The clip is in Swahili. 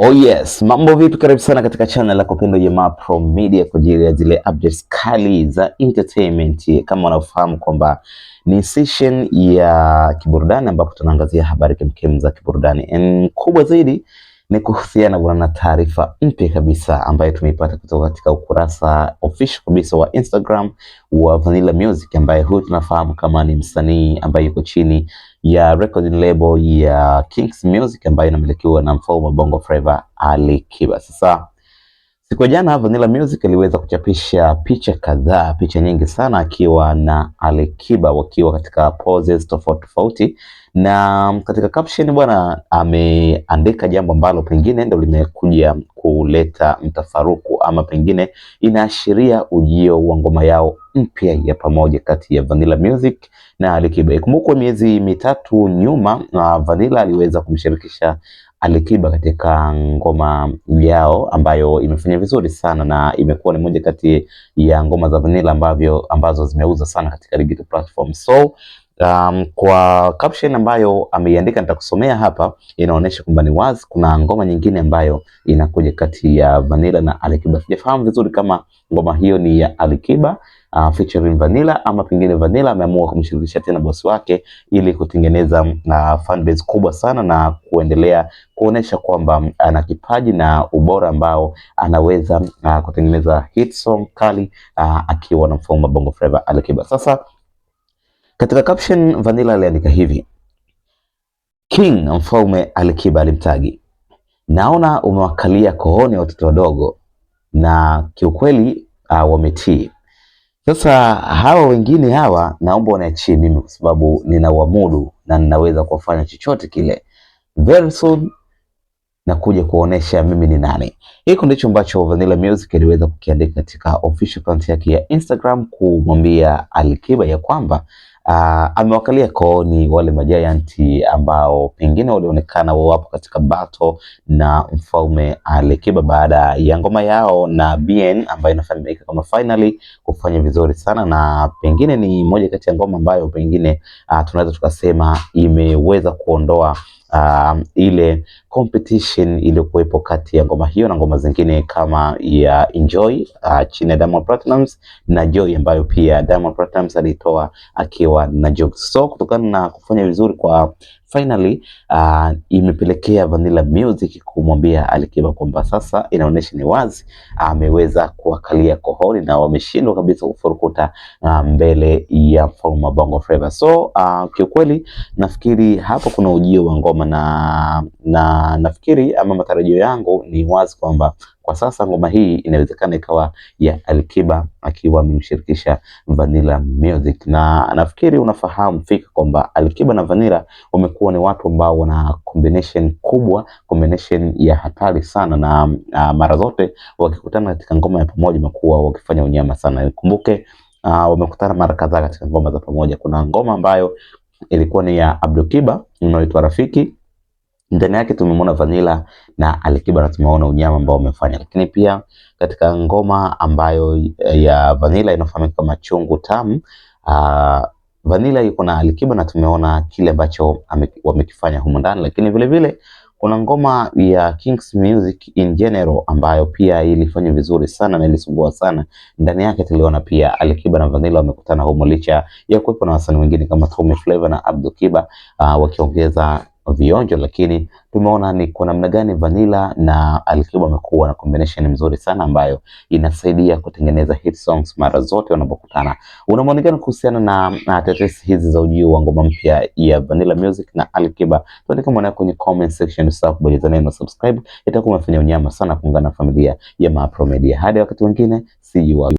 Oh yes, mambo vipi? Karibu sana katika channel yako pendwa ya Mapro Media kwa ajili ya zile updates kali za entertainment. Kama unafahamu kwamba ni session ya kiburudani ambapo tunaangazia habari kemkem za kiburudani. Kubwa zaidi ni kuhusiana na taarifa mpya kabisa ambayo tumeipata kutoka katika ukurasa official kabisa wa Instagram wa Vanilla Music, ambaye huyu tunafahamu kama ni msanii ambaye yuko chini ya recording label ya Kings Music ambayo inamilikiwa na mfalme wa Bongo Flava Ali Kiba. Sasa siku ya jana Vanilla Music iliweza kuchapisha picha kadhaa, picha nyingi sana, akiwa na Ali Kiba wakiwa katika poses tofauti tofauti, na katika caption bwana ameandika jambo ambalo pengine ndio limekuja kuleta mtafaruku, ama pengine inaashiria ujio wa ngoma yao mpya ya pamoja kati ya Vanilla Music na Ali Kiba. Ikumbukwe miezi mitatu nyuma Vanilla aliweza kumshirikisha Ali Kiba katika ngoma yao ambayo imefanya vizuri sana na imekuwa ni moja kati ya ngoma za Vanilla ambazo zimeuza sana katika digital platform. So kwa caption ambayo ameiandika nitakusomea hapa, inaonyesha kwamba ni wazi kuna ngoma nyingine ambayo inakuja kati ya Vanilla na Ali Kiba. Sijafahamu vizuri kama ngoma hiyo ni ya Ali Kiba featuring Vanilla, ama pengine Vanilla ameamua kumshirikisha tena bosi wake ili kutengeneza fan base kubwa sana na kuendelea kuonesha kwamba ana kipaji na ubora ambao anaweza kutengeneza hit song kali akiwa na mfalme wa Bongo Flava Ali Kiba. Sasa katika caption Vanilla aliandika hivi: King mfalme Ali Kiba alimtagi, naona umewakalia kooni watoto wadogo na kiukweli wametii. Sasa hawa wengine hawa naomba uniachie mimi, kwa sababu nina uamudu na ninaweza kufanya chochote kile. Very soon na kuja kuonesha mimi ni nani. Hiko ndicho ambacho Vanilla Music iliweza kukiandika katika official account yake ya Instagram, kumwambia Ali Kiba ya kwamba amewakalia kooni wale majianti ambao pengine walionekana wapo katika battle na mfalme Ali Kiba baada ya ngoma yao na BN ambayo inafahamika kama Finally kufanya vizuri sana, na pengine ni moja kati ya ngoma ambayo pengine tunaweza tukasema imeweza kuondoa ile competition iliyokuwepo kati ya ngoma hiyo na ngoma zingine kama ya Enjoy chini ya Diamond Platnumz na Joy ambayo pia Diamond Platnumz alitoa akiwa na Jux. So kutokana na kufanya vizuri kwa Finally imepelekea Vanilla Music kumwambia Ali Kiba kwamba sasa inaonyesha ni wazi ameweza kuwakalia kohoni na wameshindwa kabisa kufurukuta mbele ya mfalme wa Bongo Flava. So kiukweli nafikiri hapo kuna ujio wa ngoma na nafikiri ama matarajio yangu ni wazi kwamba kwa sasa ngoma hii inawezekana ikawa ya Ali Kiba akiwa amemshirikisha Vanilla Music, na nafikiri unafahamu fika kwamba Ali Kiba na Vanilla wamekuwa ni watu ambao wana combination kubwa, combination ya hatari sana, na mara zote wakikutana katika ngoma ya pamoja wamekuwa wakifanya unyama sana. Kumbuke wamekutana mara kadhaa katika ngoma za pamoja. Kuna ngoma ambayo ilikuwa ni ya Abdul Kiba inaitwa Rafiki, ndani yake tumemwona Vanilla na Ali Kiba na tumeona unyama ambao wamefanya. Lakini pia katika ngoma ambayo ya Vanilla inafahamika kama Chungu Tamu, Vanilla yuko na Ali Kiba na tumeona kile ambacho wamekifanya humo ndani. Lakini vile vile kuna ngoma ya Kings Music in general ambayo pia ilifanya vizuri sana na ilisumbua sana. Ndani yake tuliona pia Ali Kiba na Vanilla wamekutana humo, licha ya kuwepo na wasanii wengine kama Tommy Flavor na Abdul Kiba wakiongeza vionjo, lakini tumeona ni kwa namna gani Vanilla na Ali Kiba wamekuwa na combination mzuri sana ambayo inasaidia kutengeneza hit songs mara zote wanapokutana. Una maoni gani kuhusiana na tetesi hizi za ujio wa ngoma mpya ya Vanilla Music na Ali Kiba? Tuandike maoni yako kwenye comment section, usisahau kubonyeza neno subscribe, itakuwa umefanya unyama sana kuungana na familia ya Mapro Media. Hadi wakati mwingine, see you all.